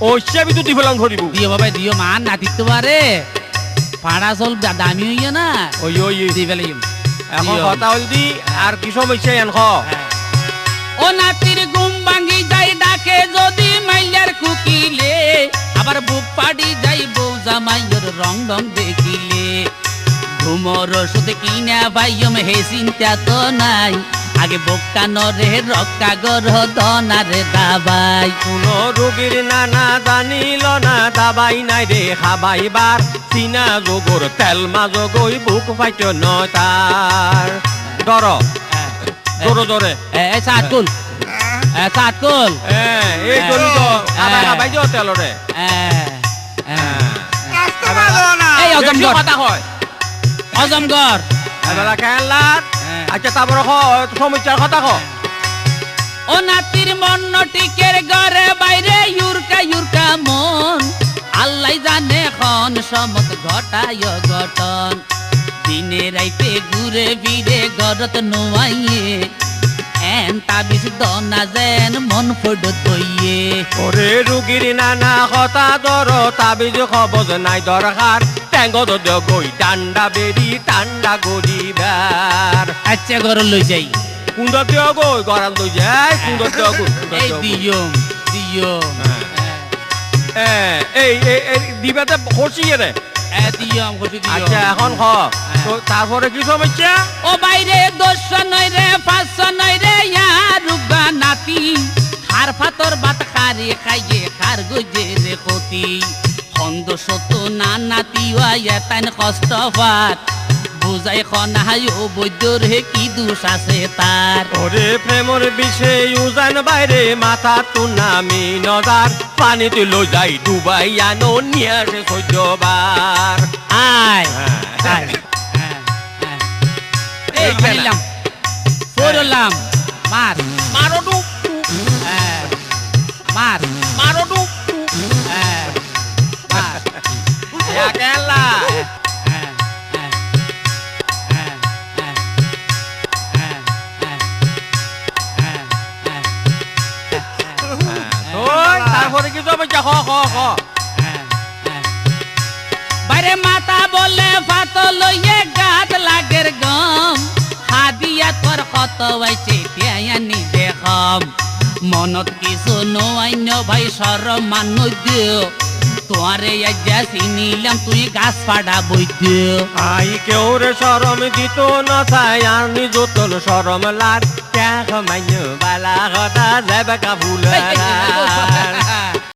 ও হিসাবই তো দিফলাম ধরিব দিও বাবা দিও মান না দিতে পারে পাড়া চল দামি হইয়া না ওই ওই দি ফেলিম এখন কথা হল দি আর কি সমস্যা এন খ ও নাতির ঘুম ভাঙি যাই ডাকে যদি মাইয়ার কুকিলে আবার বুক পাড়ি যাই বউ জামাইয়ের রং রং দেখিলে ঘুমর ওষুধ কিনা ভাইয়ম হে চিন্তা তো নাই আগে বোকা নরে রক্কা গর দনারে দাবাই কোন রোগীর নানা জানিল না দাবাই নাই রে খাবাইবার চিনা যোগর তেল মাজগই বুক পাইত নয় তার ডর জোরে জোরে চাটকুল চাটকুল এই জলি তো খাবাই খাবাই যাও তেলরে এই অজমগর কথা হয় অজমগর এবেলা খেলার আচ্ছা তারপরে সমস্যার কথা ক ও নাতির মন টিকের ঘরে বাইরে ইউরকা ইউরকা মন আল্লাহ জানে খন সমত ঘটায় ঘটন দিনে রাইতে ঘুরে ফিরে ঘরত নোয়াইয়ে এন তাবিজ দনা যেন মন ফড তৈয়ে ওরে রুগীর নানা কথা ধর তাবিজ খবজ নাই দরকার ট্যাঙ্গত গই টান্ডা বেরি টান্ডা গরিবার আচ্ছা ঘর লই যাই কুন্দর দেও গই গরাল লই যাই কুন্দর দেও গই এই দিয়ম দিয়ম এই দিবাতে খসিয়ে রে দিয়ম খুশি দিয়ম আচ্ছা এখন খ তো তারপরে কি সমস্যা ও বাইরে 200 নয় রে 500 নয় রে ইয়ার রুগা নাতি খার ফাতর বাত খারে খাইয়ে খার গজে রে কতি খন্দ শত না নাতি ওয়া তান কষ্ট পাত বুঝাই খনাই ও বৈদ্যর হে কি দোষ আছে তার ওরে প্রেমর বিষে উজান বাইরে মাথা তো নামি নদার পানি তুই লই যাই ডুবাই আনো নিয়ে আসে সহ্যবার আয় আয় এই খেলাম পড়লাম মার মারো ডুব মার মারো ডুব মার খেলা তারপরে কি সমস্যা খ খ খ বাইরে মাথা বলে ফাত লইয়ে গাত লাগের গম হাদিয়া তোর কত বাইছে তিয়ানি দেখম মনত কিছু নয় ভাই সরম মানুষ দিও তোরে আজ্ঞা চিনিলাম তুই গাছ ফাড়া বৈদ্য আই কেউ রে সরম দিত না চাই আর নিজতল সরম লাগ ক্যাখ মাইন্য বালা কথা যাবে কাবুল